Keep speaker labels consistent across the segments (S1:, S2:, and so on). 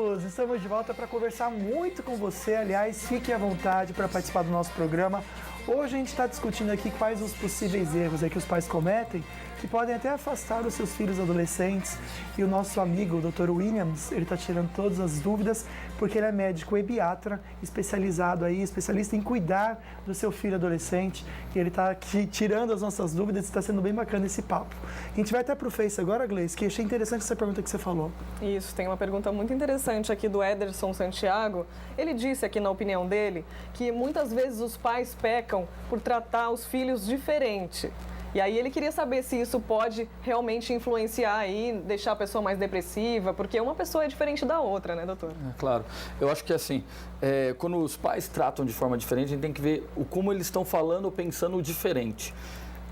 S1: amigos! Estamos de volta para conversar muito com você. Aliás, fique à vontade para participar do nosso programa. Hoje a gente está discutindo aqui quais os possíveis erros que os pais cometem que podem até afastar os seus filhos adolescentes. E o nosso amigo, o Dr. Williams, ele está tirando todas as dúvidas porque ele é médico ebiatra, especialista em cuidar do seu filho adolescente. E ele está aqui tirando as nossas dúvidas e está sendo bem bacana esse papo. A gente vai até para o Face agora, Gleice, que achei interessante essa pergunta que você falou.
S2: Isso, tem uma pergunta muito interessante aqui do Ederson Santiago. Ele disse aqui na opinião dele que muitas vezes os pais pecam por tratar os filhos diferente. E aí ele queria saber se isso pode realmente influenciar aí, deixar a pessoa mais depressiva, porque uma pessoa é diferente da outra, né, doutor?
S3: Claro. Eu acho que assim, quando os pais tratam de forma diferente, a gente tem que ver como eles estão falando ou pensando diferente.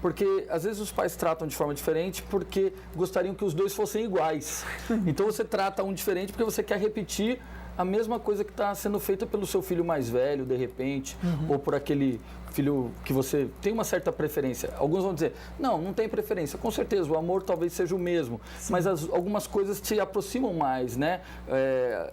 S3: Porque às vezes os pais tratam de forma diferente porque gostariam que os dois fossem iguais. Então você trata um diferente porque você quer repetir a mesma coisa que está sendo feita pelo seu filho mais velho, de repente, ou por aquele filho que você tem uma certa preferência. Alguns vão dizer, não tem preferência. Com certeza, o amor talvez seja o mesmo, mas algumas coisas te aproximam mais, né?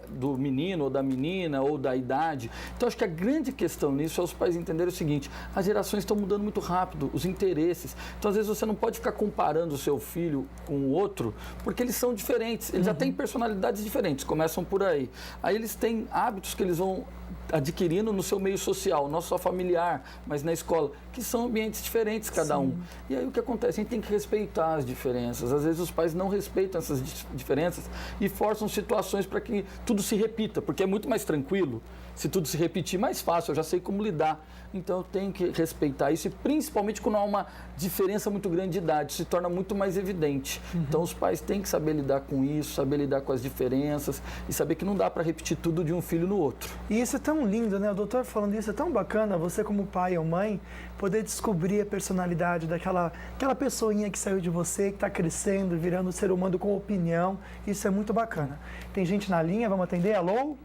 S3: Do menino ou da menina ou da idade. Então, acho que a grande questão nisso é os pais entenderem o seguinte, as gerações estão mudando muito rápido, os interesses. Então, às vezes, você não pode ficar comparando o seu filho com o outro, porque eles são diferentes. Eles já têm personalidades diferentes, começam por aí. Aí eles têm hábitos que eles vão adquirindo no seu meio social, não só familiar, mas na escola, que são ambientes diferentes cada um. E aí o que acontece? A gente tem que respeitar as diferenças. Às vezes os pais não respeitam essas diferenças e forçam situações para que tudo se repita, porque é muito mais tranquilo se tudo se repetir, mais fácil, eu já sei como lidar. Então eu tenho que respeitar isso e principalmente quando há uma diferença muito grande de idade, se torna muito mais evidente. Então os pais têm que saber lidar com isso, saber lidar com as diferenças e saber que não dá para repetir tudo de um filho no outro.
S1: E isso é tão lindo, né? O doutor falando isso é tão bacana, você como pai ou mãe, poder descobrir a personalidade daquela pessoinha que saiu de você, que está crescendo, virando um ser humano com opinião. Isso é muito bacana. Tem gente na linha, vamos atender? Alô?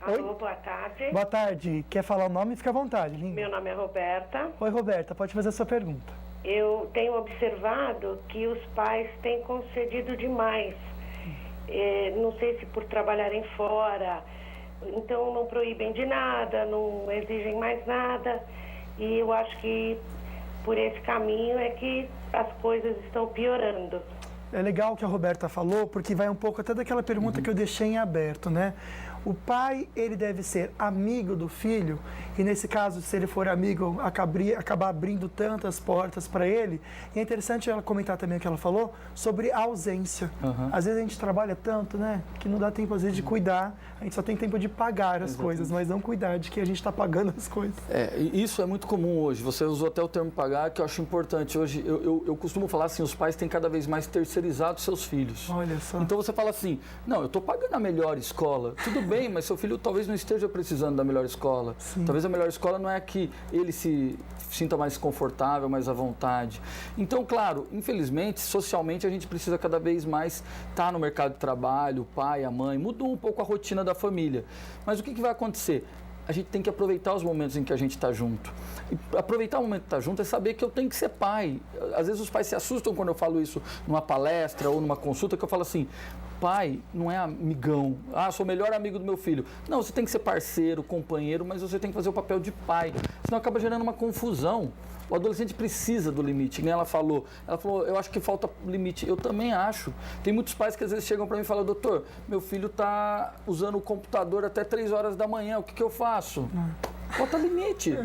S4: Alô, boa tarde.
S1: Boa tarde. Quer falar o nome? Fica à vontade, linda.
S4: Meu nome é Roberta.
S1: Oi, Roberta. Pode fazer a sua pergunta.
S4: Eu tenho observado que os pais têm concedido demais. Não sei se por trabalharem fora, então não proíbem de nada, não exigem mais nada. E eu acho que por esse caminho é que as coisas estão piorando.
S1: É legal o que a Roberta falou, porque vai um pouco até daquela pergunta que eu deixei em aberto, né? O pai, ele deve ser amigo do filho, e nesse caso, se ele for amigo, acabar abrindo tantas portas para ele. E é interessante ela comentar também o que ela falou sobre a ausência. Às vezes a gente trabalha tanto, né, que não dá tempo às vezes de cuidar, a gente só tem tempo de pagar as coisas, mas não cuidar de que a gente está pagando as coisas.
S3: Isso é muito comum hoje, você usou até o termo pagar, que eu acho importante. Hoje, eu costumo falar assim, os pais têm cada vez mais terceirizado seus filhos.
S1: Olha só.
S3: Então você fala assim, não, eu estou pagando a melhor escola, tudo bem, mas seu filho talvez não esteja precisando da melhor escola.
S1: Sim.
S3: Talvez a melhor escola não é que ele se sinta mais confortável, mais à vontade. Então, claro, infelizmente, socialmente, a gente precisa cada vez mais estar no mercado de trabalho, o pai, a mãe, mudou um pouco a rotina da família. Mas o que vai acontecer? A gente tem que aproveitar os momentos em que a gente está junto. E aproveitar o momento de estar junto é saber que eu tenho que ser pai. Às vezes os pais se assustam quando eu falo isso numa palestra ou numa consulta, que eu falo assim, pai não é amigão, sou o melhor amigo do meu filho. Não, você tem que ser parceiro, companheiro, mas você tem que fazer o papel de pai. Senão acaba gerando uma confusão. O adolescente precisa do limite, nem ela falou. Ela falou, eu acho que falta limite. Eu também acho. Tem muitos pais que às vezes chegam para mim e falam, doutor, meu filho está usando o computador até 3 horas da manhã, o que eu faço? Bota limite.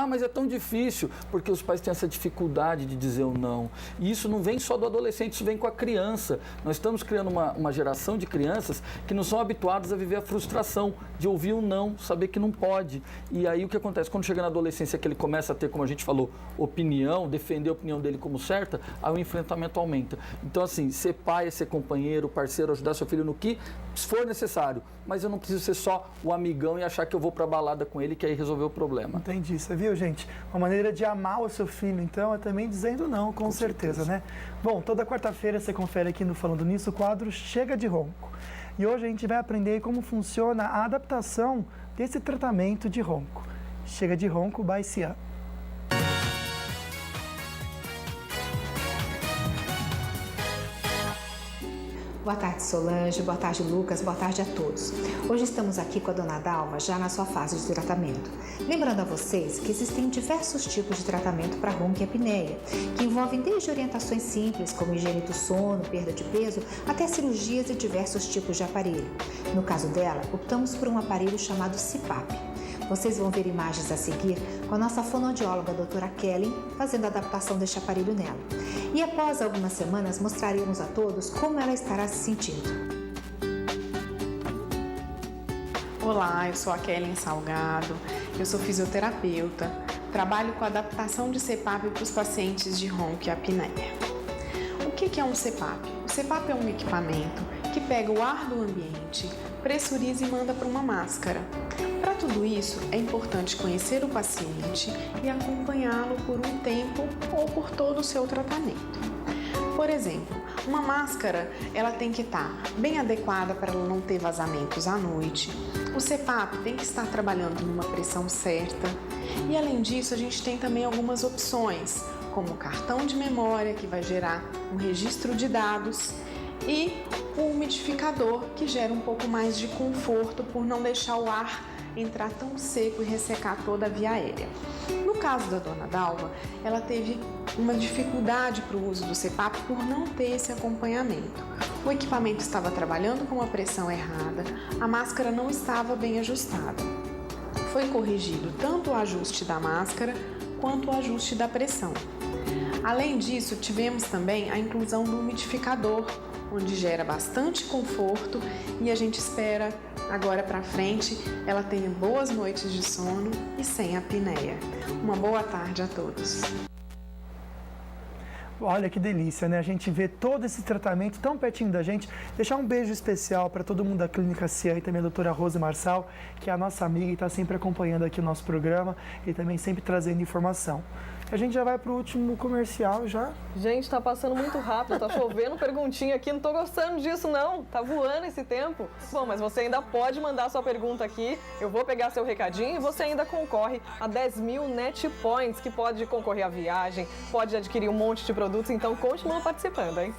S3: Mas é tão difícil, porque os pais têm essa dificuldade de dizer o não. E isso não vem só do adolescente, isso vem com a criança. Nós estamos criando uma geração de crianças que não são habituadas a viver a frustração de ouvir o não, saber que não pode. E aí o que acontece? Quando chega na adolescência que ele começa a ter, como a gente falou, opinião, defender a opinião dele como certa, aí o enfrentamento aumenta. Então assim, ser pai é ser companheiro, parceiro, ajudar seu filho no que for necessário. Mas eu não preciso ser só o amigão e achar que eu vou pra balada com ele que aí resolveu o problema.
S1: Entendi, você viu, gente? Uma maneira de amar o seu filho, então, é também dizendo não, com certeza, né? Bom, toda quarta-feira você confere aqui no Falando Nisso o quadro Chega de Ronco. E hoje a gente vai aprender como funciona a adaptação desse tratamento de ronco. Chega de Ronco, by Cian.
S5: Boa tarde, Solange. Boa tarde, Lucas. Boa tarde a todos. Hoje estamos aqui com a dona Dalva, já na sua fase de tratamento. Lembrando a vocês que existem diversos tipos de tratamento para ronco e apneia, que envolvem desde orientações simples, como higiene do sono, perda de peso, até cirurgias e diversos tipos de aparelho. No caso dela, optamos por um aparelho chamado CPAP. Vocês vão ver imagens a seguir com a nossa fonoaudióloga, a doutora Kellen, fazendo a adaptação deste aparelho nela. E após algumas semanas, mostraremos a todos como ela estará se sentindo.
S6: Olá, eu sou a Kellen Salgado, eu sou fisioterapeuta, trabalho com adaptação de CPAP para os pacientes de ronco e apneia. O que é um CPAP? O CPAP é um equipamento que pega o ar do ambiente, pressuriza e manda para uma máscara. Para tudo isso, é importante conhecer o paciente e acompanhá-lo por um tempo ou por todo o seu tratamento. Por exemplo, uma máscara ela tem que estar bem adequada para ela não ter vazamentos à noite. O CPAP tem que estar trabalhando numa pressão certa. E além disso, a gente tem também algumas opções, como o cartão de memória, que vai gerar um registro de dados, e o umidificador, que gera um pouco mais de conforto por não deixar o ar entrar tão seco e ressecar toda a via aérea. No caso da dona Dalva, ela teve uma dificuldade para o uso do CPAP por não ter esse acompanhamento. O equipamento estava trabalhando com a pressão errada, a máscara não estava bem ajustada. Foi corrigido tanto o ajuste da máscara quanto o ajuste da pressão. Além disso, tivemos também a inclusão do umidificador, onde gera bastante conforto e a gente espera agora para frente ela tenha boas noites de sono e sem apneia. Uma boa tarde a todos.
S1: Olha que delícia, né? A gente vê todo esse tratamento tão pertinho da gente. Deixar um beijo especial para todo mundo da Clínica Cian e também a doutora Rose Marçal, que é a nossa amiga e está sempre acompanhando aqui o nosso programa e também sempre trazendo informação. A gente já vai para o último comercial já.
S2: Gente, tá passando muito rápido, tá chovendo perguntinha aqui, não tô gostando disso não, tá voando esse tempo. Bom, mas você ainda pode mandar sua pergunta aqui, eu vou pegar seu recadinho e você ainda concorre a 10.000 Net Points, que pode concorrer à viagem, pode adquirir um monte de produtos, então continua participando, hein?